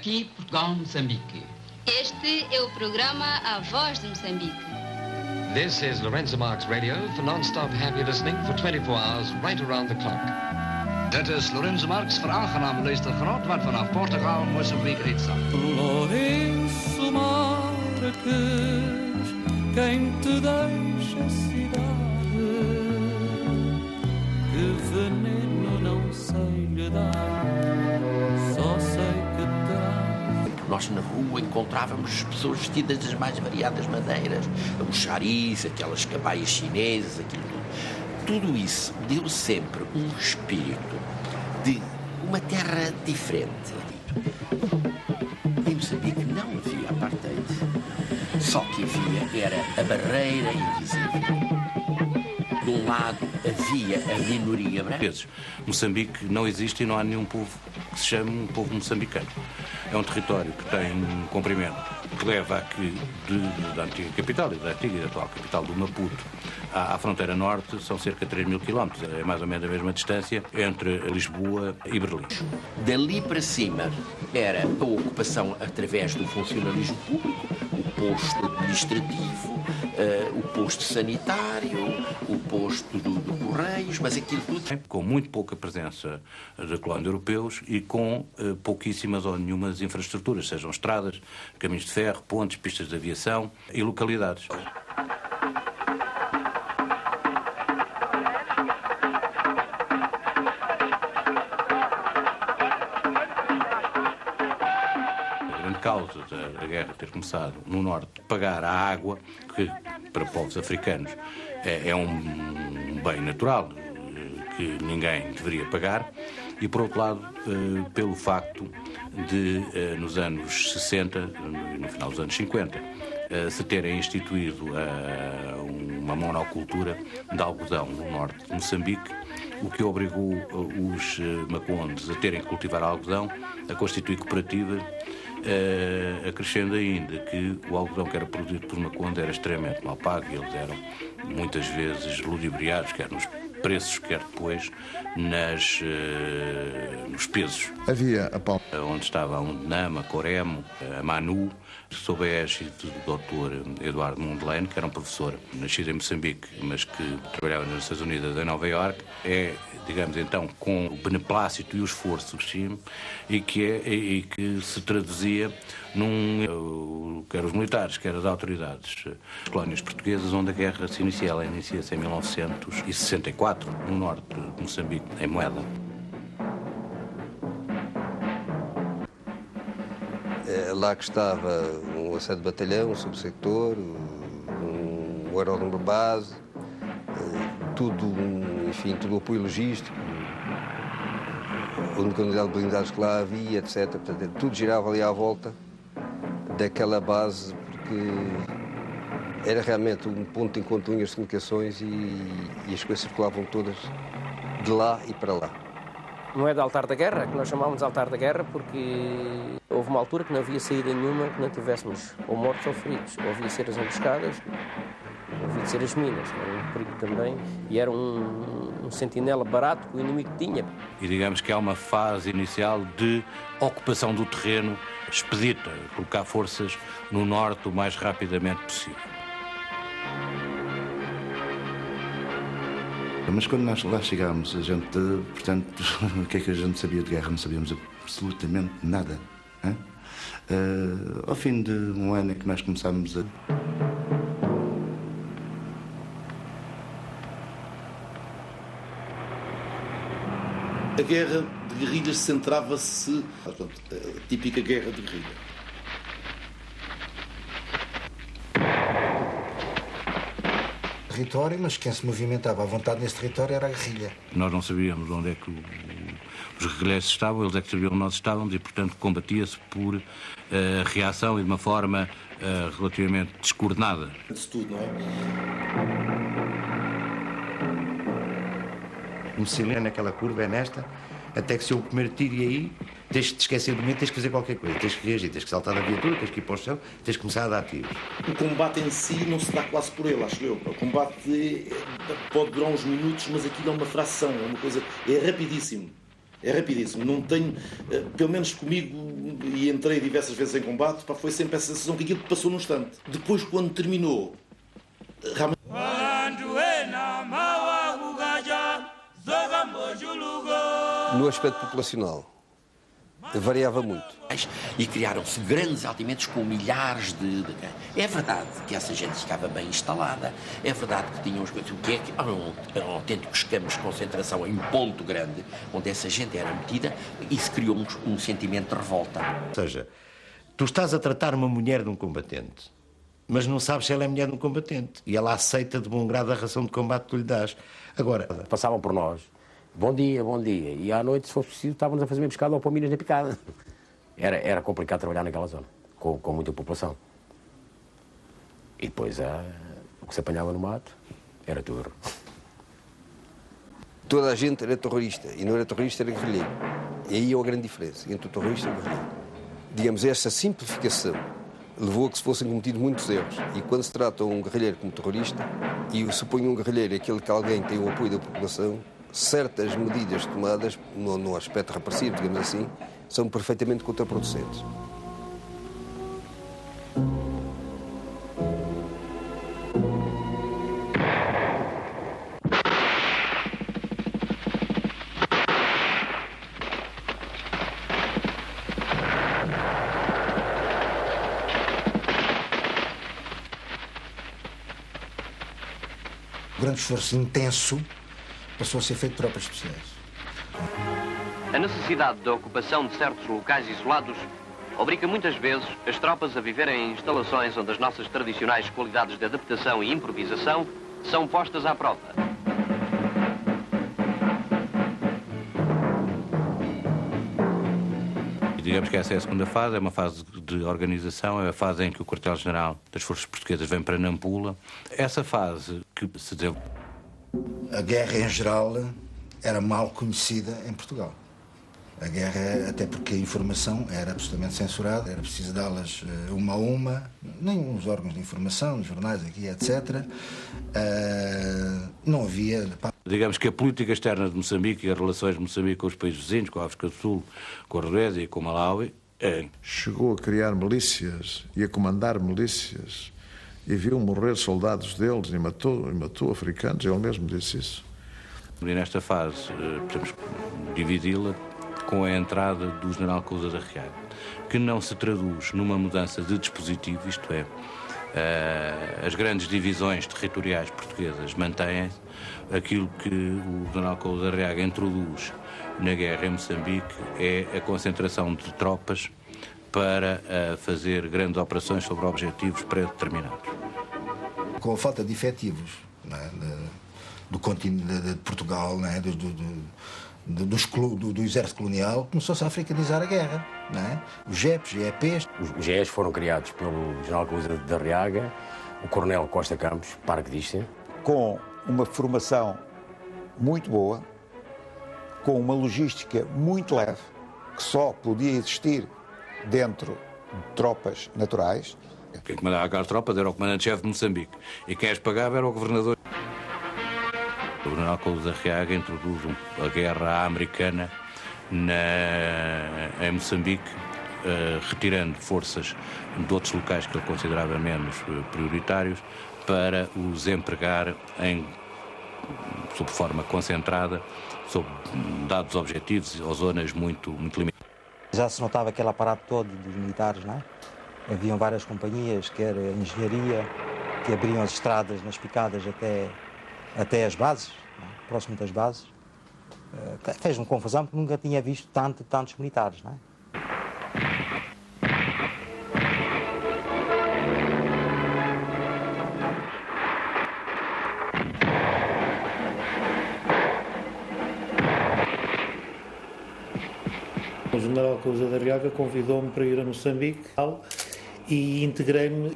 Aqui, Portugal, Moçambique. Este é o programa A Voz de Moçambique. This is Lorenzo Marx Radio for non-stop happy listening for 24 hours right around the clock. Dit is Lorenzo Marx voor aangename luistergenot, wat vanaf Portugal Moçambique reeds staat. Lourenço Marques, quem te deixa cidade, que veneno não sei lhe dar, só sei que terá. Nós na rua encontrávamos pessoas vestidas das mais variadas maneiras, os charis, aquelas cabaias chinesas, aquilo tudo. Tudo isso deu sempre um espírito de uma terra diferente. Em Moçambique não havia apartheid, só que havia era a barreira invisível. De um lado havia a minoria branca. Moçambique não existe e não há nenhum povo que se chame um povo moçambicano. É um território que tem um comprimento que leva aqui da antiga capital e da antiga e atual capital do Maputo à fronteira norte, são cerca de 3.000 quilómetros. É mais ou menos a mesma distância entre Lisboa e Berlim. Dali para cima era a ocupação através do funcionalismo público, o posto administrativo, o posto sanitário, o posto do Correios, mas aquilo tudo... Com muito pouca presença de colónios europeus e com pouquíssimas ou nenhumas infraestruturas, sejam estradas, caminhos de ferro, pontes, pistas de aviação e localidades. Causa da guerra ter começado no norte, pagar a água, que para povos africanos é um bem natural, que ninguém deveria pagar, e por outro lado, pelo facto de, nos anos 60, no final dos anos 50, se terem instituído uma monocultura de algodão no norte de Moçambique, o que obrigou os macondes a terem que cultivar algodão, a constituir cooperativas, acrescendo ainda que o algodão que era produzido por Maconde era extremamente mal pago e eles eram muitas vezes ludibriados, quer nos preços, quer depois nos pesos. Havia a Palma, onde estava a Undinama, a Coremo, a Manu, sob a égide do Dr. Eduardo Mondlane, que era um professor nascido em Moçambique, mas que trabalhava nas Nações Unidas em Nova Iorque. É, digamos então, com o beneplácito e o esforço do regime e que se traduzia quer os militares, quer as autoridades, as colónias portuguesas, onde a guerra se inicia. Ela inicia-se em 1964, no norte de Moçambique, em Moeda. Lá que estava um assento de batalhão, um subsector, um aeródromo de base, tudo o apoio logístico, a única unidade de blindados que lá havia, etc. Portanto, tudo girava ali à volta daquela base, porque era realmente um ponto de encontro de linhas de comunicações e as coisas circulavam todas de lá e para lá. Não é de altar da guerra, que nós chamávamos de altar da guerra, porque houve uma altura que não havia saída nenhuma que não tivéssemos ou mortos ou feridos. Ou havia de ser as emboscadas, ou havia de ser as minas, era um perigo também, e era um sentinela barato que o inimigo tinha. E digamos que há uma fase inicial de ocupação do terreno expedita, colocar forças no norte o mais rapidamente possível. Mas quando nós lá chegámos, a gente, portanto, o que é que a gente sabia de guerra? Não sabíamos absolutamente nada. Ao fim de um ano é que nós começámos a... A guerra de guerrilhas centrava-se, portanto, a típica guerra de guerrilha. Território, mas quem se movimentava à vontade nesse território era a guerrilha. Nós não sabíamos onde é que os guerrilheiros estavam, eles é que sabiam onde nós estávamos e, portanto, combatia-se por reação e de uma forma relativamente descoordenada. Isso tudo, não é? Um silêncio naquela curva é nesta, até que se eu o primeiro tiro e aí, tens de te esquecer do momento, tens que fazer qualquer coisa, tens que reagir, tens que saltar da viatura, tens que ir para o chão, tens que começar a dar tiros. O combate em si não se dá quase por ele, acho eu. O combate pode durar uns minutos, mas aquilo é uma fração, é uma coisa, é rapidíssimo. É rapidíssimo. Não tenho, pelo menos comigo, e entrei diversas vezes em combate, pá, foi sempre essa sensação que aquilo passou num instante. Depois, quando terminou, realmente... No aspecto populacional, variava muito. E criaram-se grandes altimentos com milhares de... É verdade que essa gente ficava bem instalada, é verdade que tinham os... O que é que eram autênticos campos de concentração em ponto grande, onde essa gente era metida e se criou um sentimento de revolta. Ou seja, tu estás a tratar uma mulher de um combatente, mas não sabes se ela é mulher de um combatente, e ela aceita de bom grado a ração de combate que tu lhe dás. Agora... Passavam por nós, bom dia, e à noite, se fosse preciso, estávamos a fazer uma pescada ou pôr minas na picada. Era complicado trabalhar naquela zona, com muita população. E depois o que se apanhava no mato era tudo. Toda a gente era terrorista, e não era terrorista, era guerrilheiro. E aí é a grande diferença entre o terrorista e o guerrilheiro. Digamos, esta simplificação levou a que se fossem cometidos muitos erros. E quando se trata um guerrilheiro como terrorista, e supõe um guerrilheiro aquele que alguém tem o apoio da população, certas medidas tomadas, no aspecto repressivo, digamos assim, são perfeitamente contraproducentes. O grande esforço intenso passou a ser feito por tropas especiais. A necessidade da ocupação de certos locais isolados obriga muitas vezes as tropas a viverem em instalações onde as nossas tradicionais qualidades de adaptação e improvisação são postas à prova. Digamos que essa é a segunda fase, é uma fase de organização, é a fase em que o quartel-general das Forças Portuguesas vem para Nampula. Essa fase que se desenvolve... A guerra, em geral, era mal conhecida em Portugal. A guerra, até porque a informação era absolutamente censurada, era preciso dá-las uma a uma, nem os órgãos de informação, os jornais aqui, etc. Não havia... Digamos que a política externa de Moçambique e as relações de Moçambique com os países vizinhos, com a África do Sul, com a Rodésia e com o Malawi, chegou a criar milícias e a comandar milícias e viu morrer soldados deles e matou africanos, ele mesmo disse isso. E nesta fase, podemos dividi-la com a entrada do general Cousa da Riaga, que não se traduz numa mudança de dispositivo, isto é, as grandes divisões territoriais portuguesas mantêm-se. Aquilo que o general Cousa da Riaga introduz na guerra em Moçambique é a concentração de tropas para fazer grandes operações sobre objetivos pré-determinados. Com a falta de efetivos, não é, do continente de Portugal, não é, do exército colonial, começou-se a africanizar a guerra, não é? Os GEPs, GEPs... Os GEs foram criados pelo general Cousa da Riaga, o coronel Costa Campos, paraquedista. Com uma formação muito boa, com uma logística muito leve, que só podia existir dentro de tropas naturais. Quem comandava aquelas tropas era o comandante-chefe de Moçambique, e quem as pagava era o governador. O general Cousa da Riaga introduz a guerra americana em Moçambique, retirando forças de outros locais que ele considerava menos prioritários para os empregar sob forma concentrada, sob dados objetivos ou zonas muito limitadas. Já se notava aquele aparato todo dos militares, não é? Haviam várias companhias, quer a engenharia, que abriam as estradas nas picadas até as bases, não é? Próximo das bases. Fez-me confusão porque nunca tinha visto tantos militares, não é? O general Cousa da Riaga convidou-me para ir a Moçambique e integrei-me.